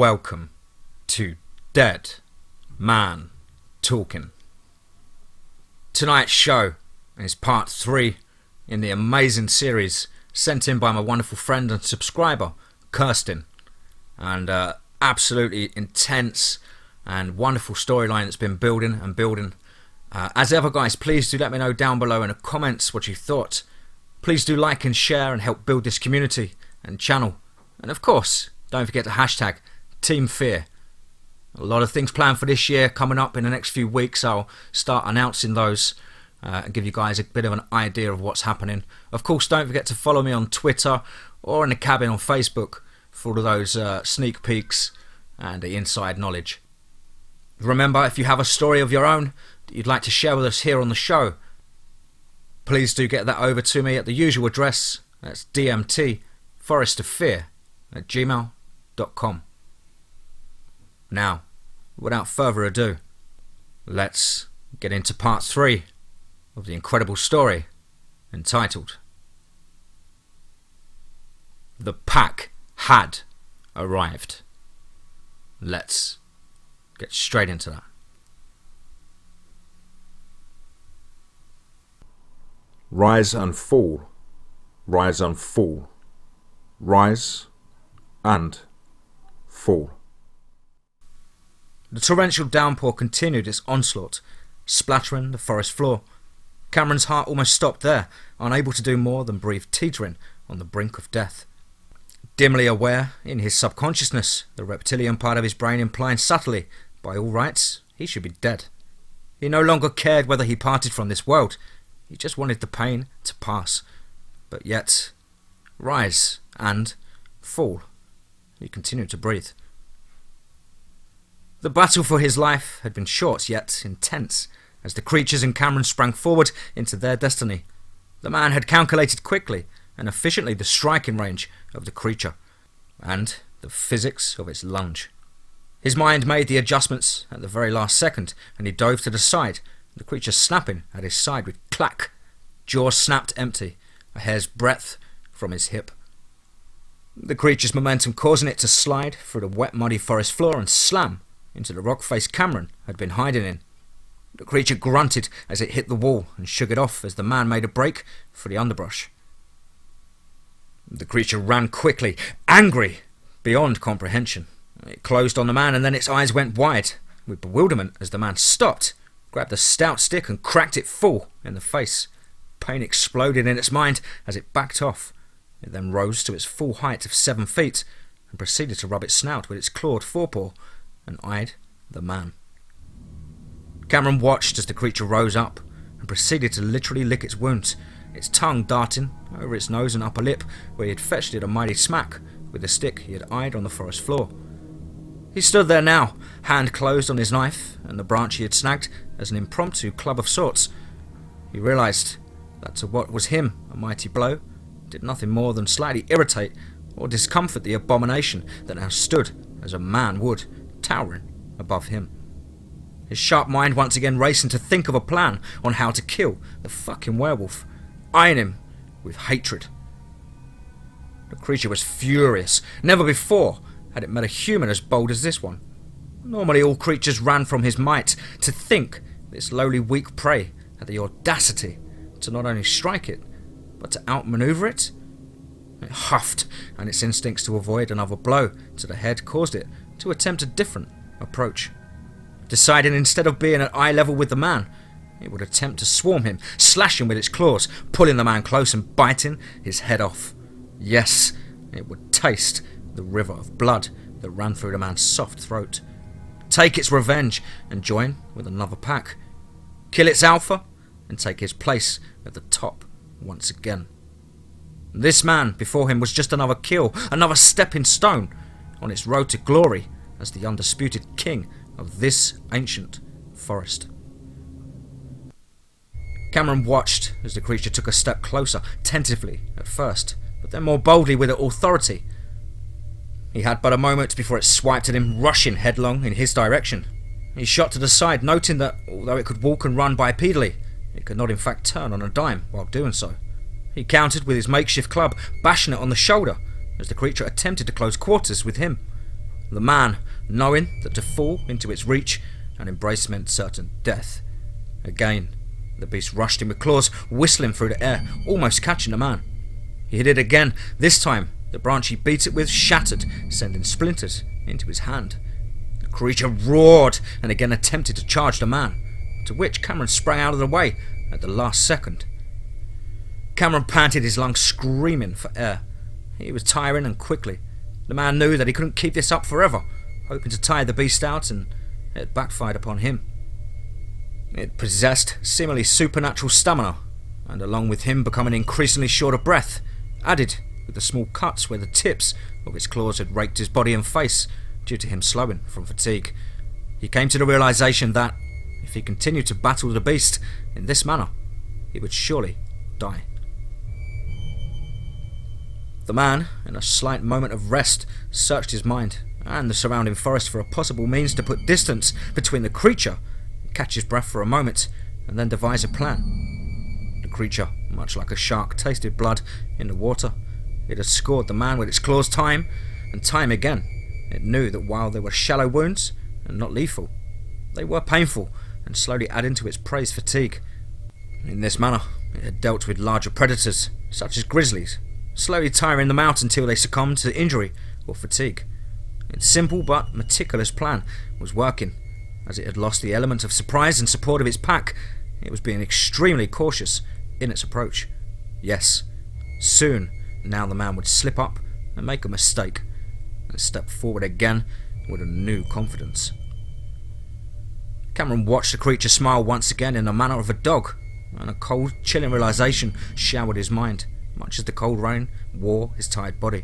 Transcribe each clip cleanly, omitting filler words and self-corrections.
welcome to Dead Man Talking. Tonight's show is part 3 in the amazing series sent in by my wonderful friend and subscriber, Kirstyn. And absolutely intense and wonderful storyline that's been building and building. As ever, guys, please do let me know down below in the comments what you thought. Please do like and share and help build this community and channel. And of course, don't forget to hashtag TeamFEAR. A lot of things planned for this year coming up in the next few weeks. I'll start announcing those and give you guys a bit of an idea of what's happening. Of course, don't forget to follow me on Twitter or in the cabin on Facebook for all of those sneak peeks and the inside knowledge. Remember, if you have a story of your own that you'd like to share with us here on the show, please do get that over to me at the usual address. That's dmtforestofear@gmail.com. Now, without further ado, let's get into part 3 of the incredible story entitled The Pack Had Arrived. Let's get straight into that. Rise and fall, rise and fall, rise and fall. The torrential downpour continued its onslaught, splattering the forest floor. Cameron's heart almost stopped there, unable to do more than breathe, teetering on the brink of death. Dimly aware, in his subconsciousness, the reptilian part of his brain implying subtly, by all rights, he should be dead. He no longer cared whether he parted from this world. He just wanted the pain to pass. But yet, rise and fall. He continued to breathe. The battle for his life had been short yet intense, as the creatures in Cameron sprang forward into their destiny. The man had calculated quickly and efficiently the striking range of the creature, and the physics of its lunge. His mind made the adjustments at the very last second, and he dove to the side, the creature snapping at his side with clack. Jaws snapped empty, a hair's breadth from his hip. The creature's momentum causing it to slide through the wet muddy forest floor and slam into the rock face Cameron had been hiding in. The creature grunted as it hit the wall and shook it off as the man made a break for the underbrush. The creature ran quickly, angry beyond comprehension. It closed on the man and then its eyes went wide with bewilderment as the man stopped, grabbed a stout stick and cracked it full in the face. Pain exploded in its mind as it backed off. It then rose to its full height of 7 feet and proceeded to rub its snout with its clawed forepaw and eyed the man. Cameron watched as the creature rose up and proceeded to literally lick its wounds, its tongue darting over its nose and upper lip where he had fetched it a mighty smack with the stick he had eyed on the forest floor. He stood there now, hand closed on his knife and the branch he had snagged as an impromptu club of sorts. He realised that to what was him a mighty blow did nothing more than slightly irritate or discomfort the abomination that now stood as a man would, towering above him. His sharp mind once again racing to think of a plan on how to kill the fucking werewolf, eyeing him with hatred. The creature was furious. Never before had it met a human as bold as this one. Normally all creatures ran from his might. To think this lowly weak prey had the audacity to not only strike it, but to outmaneuver it. It huffed, and its instincts to avoid another blow to the head caused it to attempt a different approach. Deciding instead of being at eye level with the man, it would attempt to swarm him, slashing with its claws, pulling the man close and biting his head off. Yes, it would taste the river of blood that ran through the man's soft throat. Take its revenge and join with another pack. Kill its alpha and take his place at the top once again. This man before him was just another kill, another stepping stone on its road to glory as the undisputed king of this ancient forest. Cameron watched as the creature took a step closer, tentatively at first, but then more boldly with authority. He had but a moment before it swiped at him, rushing headlong in his direction. He shot to the side, noting that although it could walk and run bipedally, it could not in fact turn on a dime while doing so. He countered with his makeshift club, bashing it on the shoulder as the creature attempted to close quarters with him. The man, knowing that to fall into its reach and embrace meant certain death. Again, the beast rushed him with claws, whistling through the air, almost catching the man. He hit it again. This time, the branch he beat it with shattered, sending splinters into his hand. The creature roared and again attempted to charge the man, to which Cameron sprang out of the way at the last second. Cameron panted, his lungs screaming for air. He was tiring and quickly. The man knew that he couldn't keep this up forever, hoping to tire the beast out, and it backfired upon him. It possessed seemingly supernatural stamina, and along with him becoming increasingly short of breath, added with the small cuts where the tips of its claws had raked his body and face due to him slowing from fatigue. He came to the realization that, if he continued to battle the beast in this manner, he would surely die. The man, in a slight moment of rest, searched his mind and the surrounding forest for a possible means to put distance between the creature, catch his breath for a moment, and then devise a plan. The creature, much like a shark, tasted blood in the water. It had scored the man with its claws time and time again. It knew that while they were shallow wounds and not lethal, they were painful and slowly adding to its prey's fatigue. In this manner, it had dealt with larger predators, such as grizzlies, slowly tiring them out until they succumbed to injury or fatigue. Its simple but meticulous plan was working. As it had lost the element of surprise and support of its pack, it was being extremely cautious in its approach. Yes, soon now the man would slip up and make a mistake, and step forward again with a new confidence. Cameron watched the creature smile once again in the manner of a dog, and a cold, chilling realization showered his mind, much as the cold rain wore his tired body.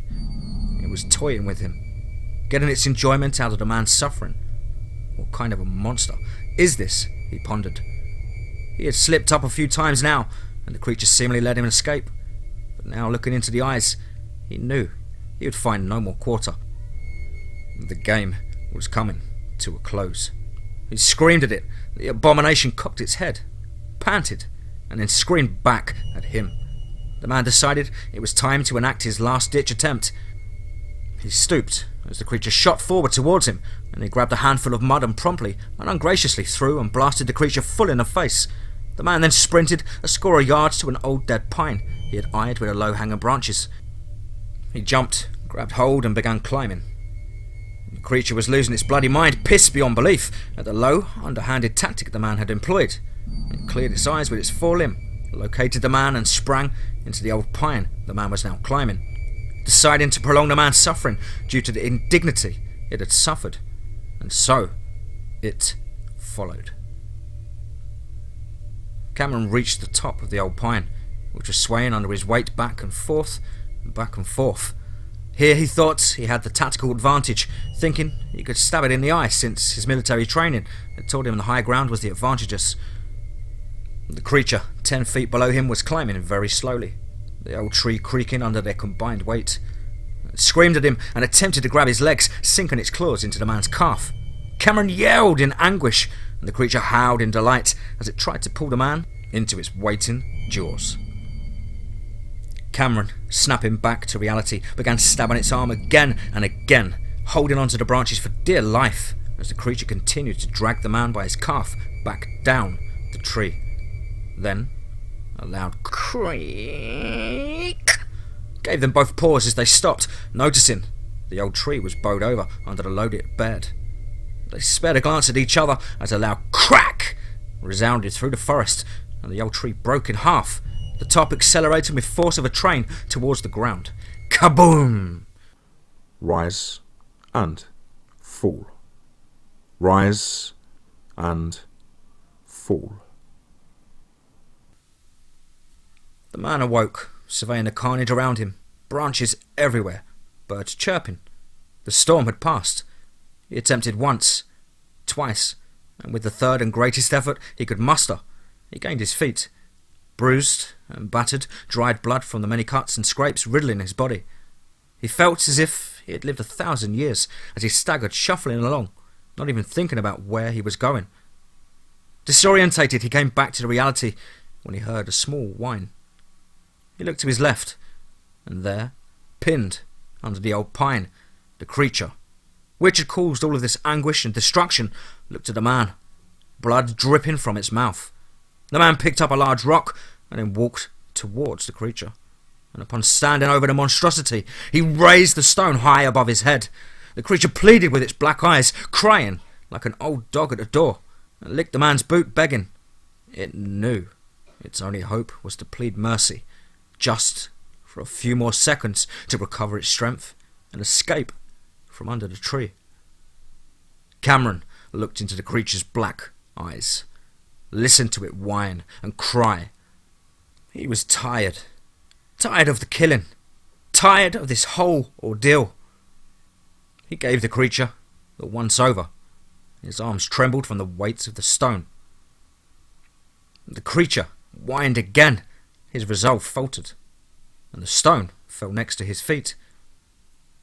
It was toying with him, getting its enjoyment out of the man's suffering. What kind of a monster is this? He pondered. He had slipped up a few times now, and the creature seemingly let him escape. But now, looking into the eyes, he knew he would find no more quarter. The game was coming to a close. He screamed at it. The abomination cocked its head, panted, and then screamed back at him. The man decided it was time to enact his last-ditch attempt. He stooped as the creature shot forward towards him, and he grabbed a handful of mud and promptly and ungraciously threw and blasted the creature full in the face. The man then sprinted a score of yards to an old dead pine he had eyed with the low-hanging branches. He jumped, grabbed hold, and began climbing. The creature was losing its bloody mind, pissed beyond belief at the low, underhanded tactic the man had employed. It cleared its eyes with its forelimb, located the man, and sprang into the old pine the man was now climbing, deciding to prolong the man's suffering due to the indignity it had suffered. And so, it followed. Cameron reached the top of the old pine, which was swaying under his weight back and forth and back and forth. Here he thought he had the tactical advantage, thinking he could stab it in the eye since his military training had told him the high ground was the advantageous. The creature, 10 feet below him, was climbing very slowly, the old tree creaking under their combined weight. It screamed at him and attempted to grab his legs, sinking its claws into the man's calf. Cameron yelled in anguish, and the creature howled in delight as it tried to pull the man into its waiting jaws. Cameron, snapping back to reality, began stabbing its arm again and again, holding onto the branches for dear life as the creature continued to drag the man by his calf back down the tree. Then, a loud creak gave them both pause as they stopped, noticing the old tree was bowed over under the loaded bed. They spared a glance at each other as a loud crack resounded through the forest, and the old tree broke in half, the top accelerating with force of a train towards the ground. Kaboom! Rise and fall. Rise and fall. The man awoke, surveying the carnage around him, branches everywhere, birds chirping. The storm had passed. He attempted once, twice, and with the third and greatest effort he could muster, he gained his feet. Bruised and battered, dried blood from the many cuts and scrapes riddling his body. He felt as if he had lived 1,000 years as he staggered shuffling along, not even thinking about where he was going. Disorientated, he came back to the reality when he heard a small whine. He looked to his left, and there, pinned under the old pine, the creature, which had caused all of this anguish and destruction, looked at the man, blood dripping from its mouth. The man picked up a large rock and then walked towards the creature. And upon standing over the monstrosity, he raised the stone high above his head. The creature pleaded with its black eyes, crying like an old dog at the door, and licked the man's boot, begging. It knew its only hope was to plead mercy, just for a few more seconds to recover its strength and escape from under the tree. Cameron looked into the creature's black eyes, listened to it whine and cry. He was tired of the killing, tired of this whole ordeal. He gave the creature the once over. His arms trembled from the weight of the stone. The creature whined again. His resolve faltered, and the stone fell next to his feet.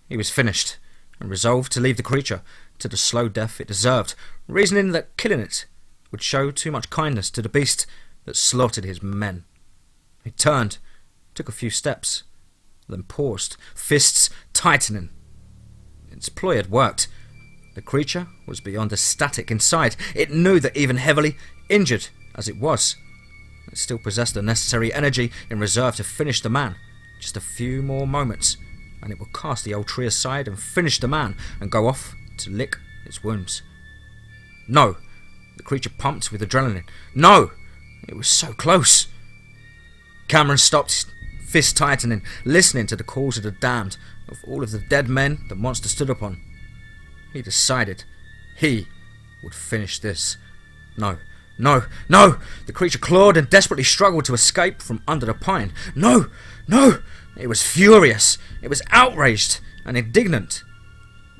He was finished, and resolved to leave the creature to the slow death it deserved, reasoning that killing it would show too much kindness to the beast that slaughtered his men. He turned, took a few steps, then paused, fists tightening. Its ploy had worked. The creature was beyond ecstatic inside. It knew that even heavily injured as it was, it still possessed the necessary energy in reserve to finish the man. Just a few more moments, and it would cast the old tree aside and finish the man and go off to lick its wounds. No! The creature pumped with adrenaline. No! It was so close. Cameron stopped, fist tightening, listening to the calls of the damned, of all of the dead men the monster stood upon. He decided he would finish this. No, no, no! The creature clawed and desperately struggled to escape from under the pine. No, no! It was furious. It was outraged and indignant.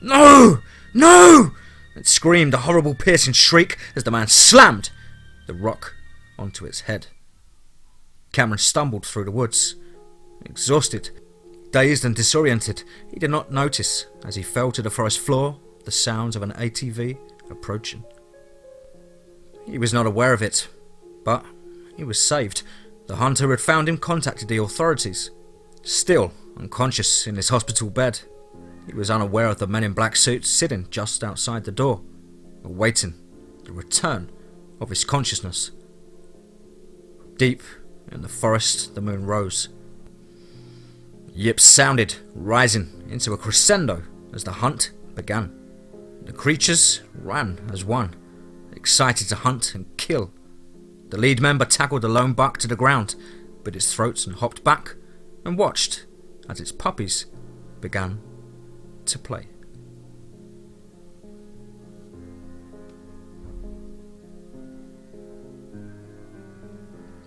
No! No! It screamed a horrible piercing shriek as the man slammed the rock onto its head. Cameron stumbled through the woods. Exhausted, dazed and disoriented, he did not notice, as he fell to the forest floor, the sounds of an ATV approaching. He was not aware of it, but he was saved. The hunter who had found him contacted the authorities. Still unconscious in his hospital bed, he was unaware of the men in black suits sitting just outside the door, awaiting the return of his consciousness. Deep in the forest, the moon rose. Yips sounded, rising into a crescendo as the hunt began. The creatures ran as one, excited to hunt and kill. The lead member tackled the lone buck to the ground, bit its throat and hopped back and watched as its puppies began to play.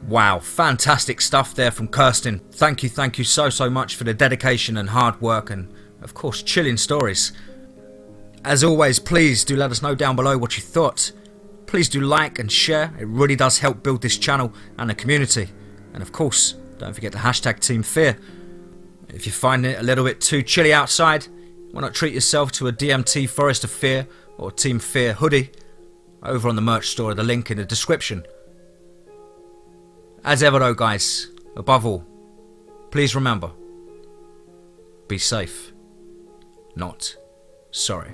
Wow, fantastic stuff there from Kirstyn. Thank you so much for the dedication and hard work and, of course, chilling stories. As always, please do let us know down below what you thought. Please do like and share. It really does help build this channel and the community. And of course, don't forget to hashtag TeamFEAR. If you find it a little bit too chilly outside, why not treat yourself to a DMT Forest of Fear or TeamFEAR hoodie over on the merch store, the link in the description. As ever though guys, above all, please remember, be safe, not sorry.